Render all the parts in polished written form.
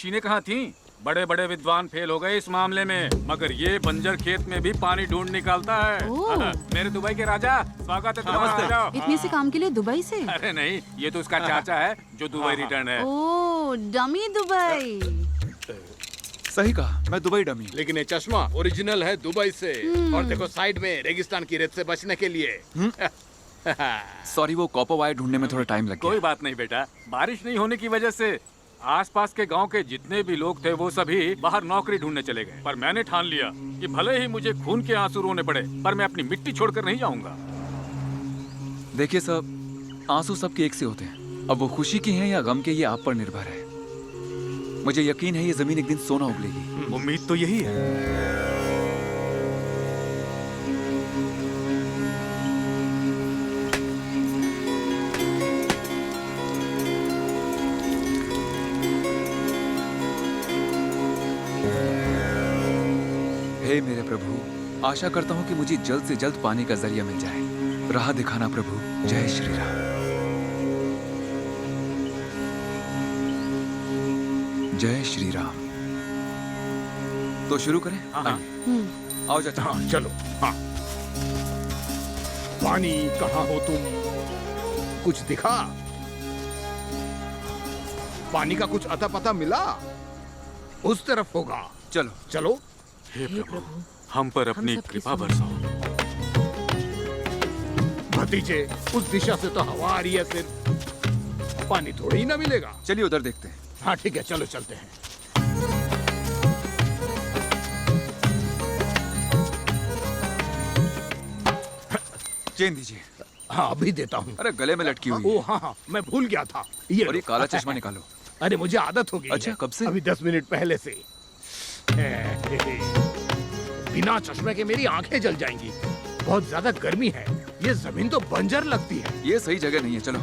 मशीनें कहाँ थीं? बड़े बड़े विद्वान फेल हो गए इस मामले में, मगर ये बंजर खेत में भी पानी ढूंढ निकालता है। मेरे दुबई के राजा, स्वागत है तुम्हारा। जाओ। इतने से काम के लिए दुबई से? अरे नहीं, ये तो उसका चाचा है जो दुबई रिटर्न है। ओह, डमी दुबई। सही कहा, मैं दुबई डमी। लेकिन ये चश्मा ओरिजिनल है दुबई से। और देखो साइड में रेगिस्तान की रेत से बचने के लिए। सॉरी, वो कॉपर वायर ढूंढने में थोड़ा टाइम लग गया। कोई बात नहीं बेटा, बारिश नहीं होने की वजह से आसपास के गांव के जितने भी लोग थे वो सभी बाहर नौकरी ढूंढने चले गए। पर मैंने ठान लिया कि भले ही मुझे खून के आंसू रोने पड़े, पर मैं अपनी मिट्टी छोड़कर नहीं जाऊंगा। देखिए सब, आंसू सबके एक से होते हैं। अब वो खुशी के हैं या गम के, ये आप पर निर्भर है। मुझे यकीन है ये जमीन एक दिन सोना उगलेगी। उम्मीद तो यही है। हे मेरे प्रभु, आशा करता हूँ कि मुझे जल्द से जल्द पानी का जरिया मिल जाए। राह दिखाना प्रभु। जय श्री राम। जय श्री राम। तो शुरू करें? हाँ। आओ चाचा। हाँ चलो। हाँ। पानी कहाँ हो तुम? कुछ दिखा? पानी का कुछ अता पता मिला? उस तरफ होगा। चलो चलो। हे प्रभु, हम पर अपनी कृपा बरसाओ। भतीजे, उस दिशा से तो हवा आ रही है, सिर्फ पानी थोड़ी ही ना मिलेगा। चलिए उधर देखते हैं। हाँ ठीक है, चलो चलते हैं। चेन दीजिए। हाँ अभी देता हूँ। अरे गले में लटकी हुई है। ओ हाँ, मैं भूल गया था। और ये काला चश्मा निकालो। अरे मुझे आदत हो गई। अच्छा, कब से? अभी 10 मिनट पहले से। बिना चश्मे के मेरी आंखें जल जाएंगी। बहुत ज्यादा गर्मी है। ये जमीन तो बंजर लगती है। ये सही जगह नहीं है। चलो।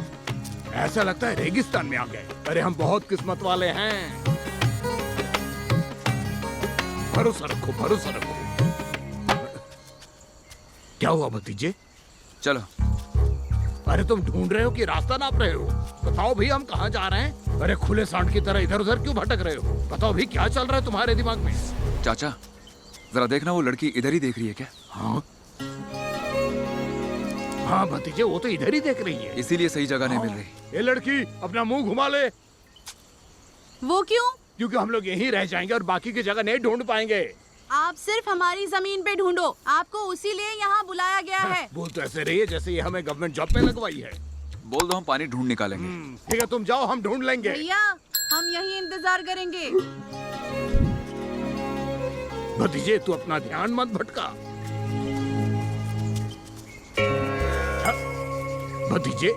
ऐसा लगता है रेगिस्तान में आ गए। अरे हम बहुत किस्मत वाले हैं। भरोसा रखो, भरोसा रखो। क्या हुआ भतीजे? चलो। अरे तुम ढूंढ रहे हो कि रास्ता नाप रहे हो? बताओ भी, हम कहाँ जा रहे हैं? अरे खुले सांड की तरह इधर उधर क्यों भटक रहे हो? बताओ भी, क्या चल रहा है तुम्हारे दिमाग में? चाचा, जरा देखना, वो लड़की इधर ही देख रही है क्या? हाँ हाँ भतीजे, वो तो इधर ही देख रही है। इसीलिए सही जगह नहीं मिल रही। ये लड़की अपना मुंह घुमा ले। वो क्यों? क्योंकि हम लोग यहीं रह जाएंगे और बाकी की जगह नहीं ढूंढ पाएंगे। आप सिर्फ हमारी जमीन पे ढूंढो। आपको उसी लिए यहाँ बुलाया गया है। बोल तो ऐसे रही है जैसे ये हमें गवर्नमेंट जॉब पे लगवाई है। बोल दो, हम पानी ढूंढ निकालेंगे। ठीक है, तुम जाओ, हम ढूंढ लेंगे। भैया, हम यही इंतजार करेंगे। भतीजे, तू अपना ध्यान मत भटका। भतीजे,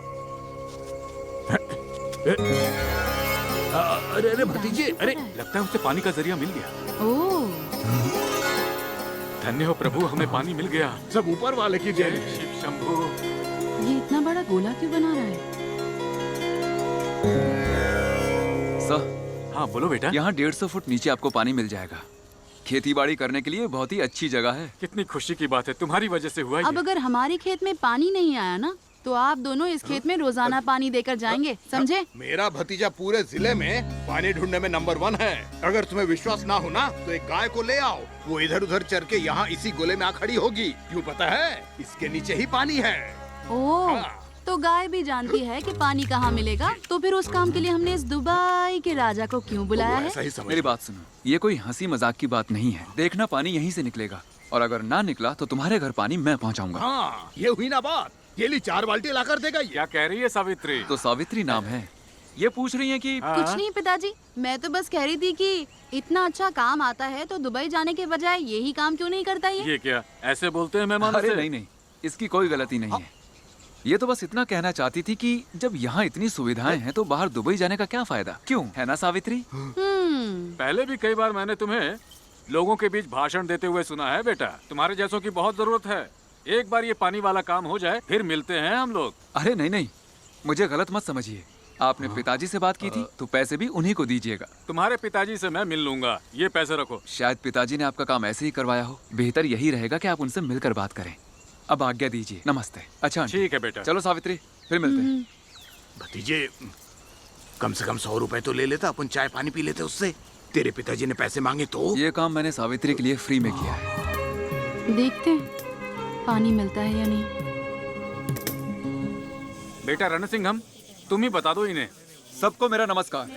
अरे अरे भतीजे, अरे लगता है उसे पानी का जरिया मिल गया। ओह, धन्य हो प्रभु, हमें पानी मिल गया। सब ऊपर वाले की देन जय है। शिव शंभू। ये इतना बड़ा गोला क्यों बना रहा है? सर, हाँ बोलो बेटा। यहाँ 150 फुट नीचे आपको पानी मिल जाएगा। खेती बाड़ी करने के लिए बहुत ही अच्छी जगह है। कितनी खुशी की बात है, तुम्हारी वजह से हुआ अब ये। अगर हमारे खेत में पानी नहीं आया ना, तो आप दोनों इस खेत में रोजाना पानी देकर जाएंगे, समझे? मेरा भतीजा पूरे जिले में पानी ढूंढने में नंबर 1 है। अगर तुम्हें विश्वास ना हो ना, तो एक गाय को ले आओ। वो इधर उधर चर के यहाँ इसी गोले में आ खड़ी होगी। क्यों पता है? इसके नीचे ही पानी है। ओह, हाँ। तो गाय भी जानती है कि पानी कहाँ मिलेगा। तो फिर उस काम के लिए हमने इस दुबई के राजा को क्यों बुलाया है? ऐसा ही समझ। मेरी बात सुनो, ये कोई हंसी मजाक की बात नहीं है। देखना, पानी यहीं से निकलेगा, और अगर ना निकला तो तुम्हारे घर पानी मैं पहुँचाऊंगा। हाँ, ये हुई ना बात। ये ली 4 बाल्टी ला कर देगा ये। क्या कह रही है सावित्री? तो सावित्री नाम है। ये पूछ रही है कि कुछ नहीं पिताजी, मैं तो बस कह रही थी कि इतना अच्छा काम आता है तो दुबई जाने के बजाय यही काम क्यों नहीं करता ये? ये क्या ऐसे बोलते हैं मेहमान अरे से? नहीं नहीं, इसकी कोई गलती नहीं है। ये तो बस इतना कहना चाहती थी कि जब यहाँ इतनी सुविधाएं हैं तो बाहर दुबई जाने का क्या फायदा? क्यों, है ना सावित्री? पहले भी कई बार मैंने तुम्हें लोगों के बीच भाषण देते हुए सुना है बेटा। तुम्हारे जैसों की बहुत जरूरत है। एक बार ये पानी वाला काम हो जाए, फिर मिलते हैं हम लोग। अरे नहीं नहीं, मुझे गलत मत समझिए। आपने पिताजी से बात की थी तो पैसे भी उन्हीं को दीजिएगा। तुम्हारे पिताजी से मैं मिल लूंगा, ये पैसे रखो। शायद पिताजी ने आपका काम ऐसे ही करवाया हो। बेहतर यही रहेगा कि आप उनसे मिलकर बात करें। अब आज्ञा दीजिए। नमस्ते। अच्छा आंटी। ठीक है बेटा। चलो सावित्री, फिर मिलते हैं। भतीजे, कम से कम 100 रुपए तो ले लेता, अपन चाय पानी पी लेते उससे। तेरे पिताजी ने पैसे मांगे तो? ये काम मैंने सावित्री के लिए फ्री में किया है। देखते हैं पानी मिलता है या नहीं। बेटा रणसिंघम, तुम ही बता दो इन्हें। सबको मेरा नमस्कार।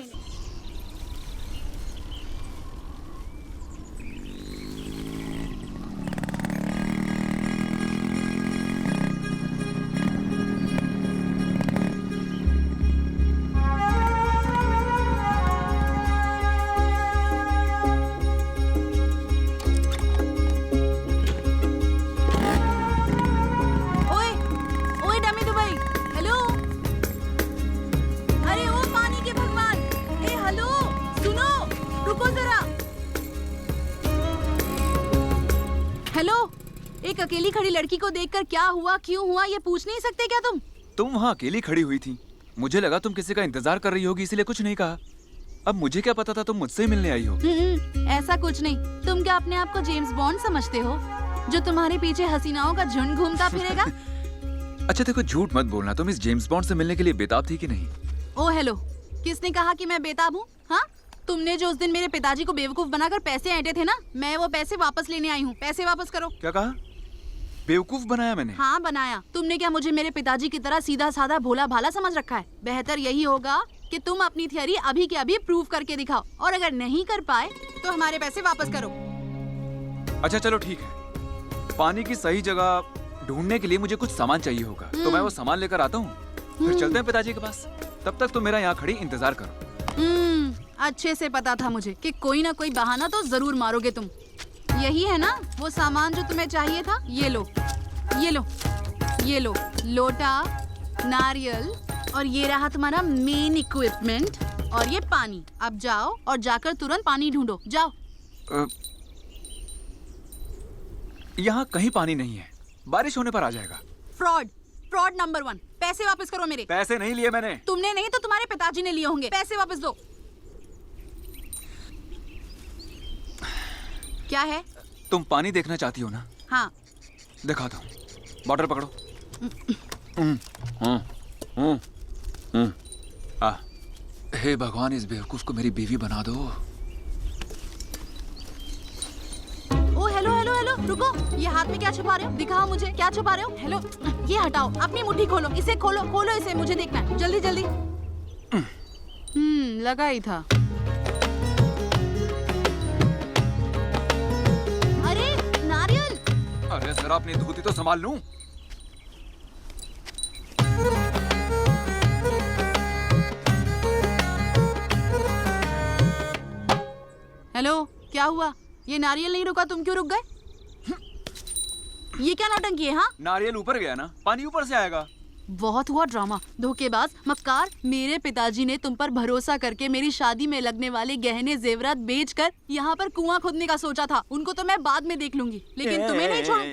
ओए ओए डमी दुबई, हेलो। अरे ओ पानी के भगवान, ए हेलो, सुनो, रुको जरा। हेलो, एक अकेली खड़ी लड़की को देखकर क्या हुआ क्यों हुआ ये पूछ नहीं सकते क्या तुम? तुम वहाँ अकेली खड़ी हुई थी। मुझे लगा तुम किसी का इंतजार कर रही होगी, इसलिए कुछ नहीं कहा। अब मुझे क्या पता था तुम मुझसे ही मिलने आई हो। ऐसा कुछ नहीं। तुम क्या अपने आप को जेम्स बॉन्ड समझते हो, जो तुम्हारे पीछे हसीनाओं का झुंड घूमता फिरेगा? अच्छा देखो, झूठ मत बोलना। तुम इस जेम्स बॉन्ड से मिलने के लिए बेताब थी कि नहीं? ओ हेलो, किसने कहा कि मैं बेताब हूँ? हाँ, तुमने जो उस दिन मेरे पिताजी को बेवकूफ बनाकर पैसे ऐंठे थे ना, मैं वो पैसे वापस लेने आई हूँ। पैसे वापस करो। क्या कहा? बेवकूफ बनाया मैंने? हाँ बनाया। तुमने क्या मुझे मेरे पिताजी की तरह सीधा साधा भोला भाला समझ रखा है? बेहतर यही होगा कि तुम अपनी थियरी अभी के अभी प्रूव करके दिखाओ, और अगर नहीं कर पाए तो हमारे पैसे वापस करो। अच्छा चलो ठीक है। पानी की सही जगह ढूंढने के लिए मुझे कुछ सामान चाहिए होगा, तो मैं वो सामान लेकर आता हूँ। फिर चलते हैं पिताजी के पास। तब तक तुम मेरा यहाँ खड़ी इंतजार करो। अच्छे से पता था मुझे कि कोई ना कोई बहाना तो जरूर मारोगे तुम। यही है ना वो सामान जो तुम्हें चाहिए था? ये लो, ये लो, ये लो, लोटा, नारियल, और ये रहा तुम्हारा मेन इक्विपमेंट, और ये पानी। अब जाओ और जाकर तुरंत पानी ढूंढो, जाओ। यहाँ कहीं पानी नहीं है, बारिश होने पर आ जाएगा। Fraud, fraud number 1। पैसे वापस करो मेरे। पैसे नहीं लिए मैंने। तुमने नहीं तो तुम्हारे पिताजी ने लिए होंगे। पैसे वापस दो। क्या है? तुम पानी देखना चाहती हो ना? हाँ। दिखाता हूँ। बॉटल पकड़ो। हे भगवान, इस बेवकूफ को मेरी बीवी बना दो। ओ हेलो हेलो हेलो, रुको। ये हाथ में क्या छुपा रहे हो? दिखाओ मुझे, क्या छुपा रहे हो? हेलो, ये हटाओ। अपनी मुट्ठी खोलो, इसे खोलो, खोलो इसे, मुझे देखना है। जल्दी जल्दी। लगा ही था। अरे नारियल। अरे जरा अपनी धोती तो संभाल लूं। हेलो, क्या हुआ? ये नारियल नहीं रुका, तुम क्यों रुक गए? ये क्या नौटंकी है? हाँ, नारियल ऊपर गया ना, पानी ऊपर से आएगा। बहुत हुआ ड्रामा। धोखेबाज, मक्कार। मेरे पिताजी ने तुम पर भरोसा करके मेरी शादी में लगने वाले गहने जेवरात बेचकर यहाँ पर कुआं खोदने का सोचा था। उनको तो मैं बाद में देख लूंगी, लेकिन तुम्हें नहीं छोड़ूं।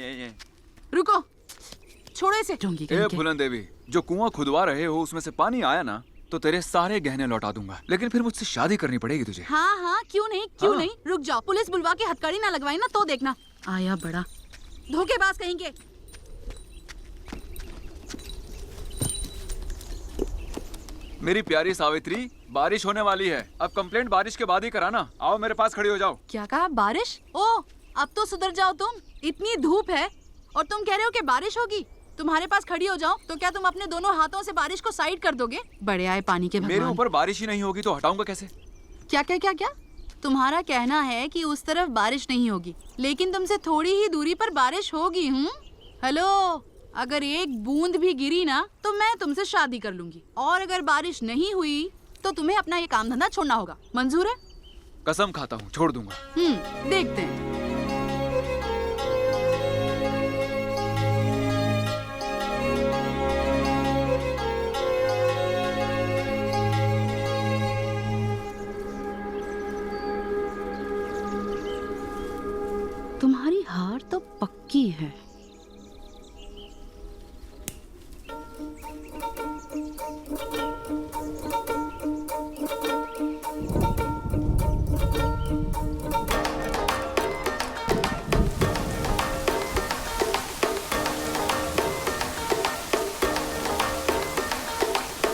रुको, छोड़ो इसे। फूलन देवी, जो कुआं खुदवा रहे हो उसमें से पानी आया ना, तो तेरे सारे गहने लौटा दूंगा, लेकिन फिर मुझसे शादी करनी पड़ेगी तुझे। हाँ हाँ, क्यों नहीं, क्यों हाँ। नहीं। रुक जाओ, पुलिस बुलवा के हथकड़ी ना लगवाई ना तो देखना। आया बड़ा धोखेबाज कहेंगे। मेरी प्यारी सावित्री, बारिश होने वाली है। अब कंप्लेंट बारिश के बाद ही कराना। आओ मेरे पास खड़ी हो जाओ। क्या कहा? बारिश? ओ, अब तो सुधर जाओ तुम। इतनी धूप है और तुम कह रहे हो कि बारिश होगी? तुम्हारे पास खड़ी हो जाओ तो क्या तुम अपने दोनों हाथों से बारिश को साइड कर दोगे? बड़े आए पानी के भगवान। मेरे ऊपर बारिश ही नहीं होगी तो हटाऊंगा कैसे? क्या क्या क्या क्या? तुम्हारा कहना है कि उस तरफ बारिश नहीं होगी, लेकिन तुमसे थोड़ी ही दूरी पर बारिश होगी। हेलो, अगर एक बूंद भी गिरी ना तो मैं तुमसे शादी कर लूंगी, और अगर बारिश नहीं हुई तो तुम्हें अपना ये काम धंधा छोड़ना होगा। मंजूर है? कसम खाता हूँ, छोड़ दूंगा। देखते हैं। तुम्हारी हार तो पक्की है।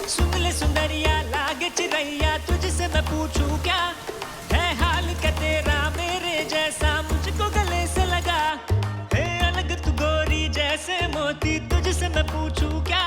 सुन ले सुंदरिया, लागे चिरैया, तुझसे मैं पूछूं क्या है हाल होती तुझसे मैं पूछूं क्या,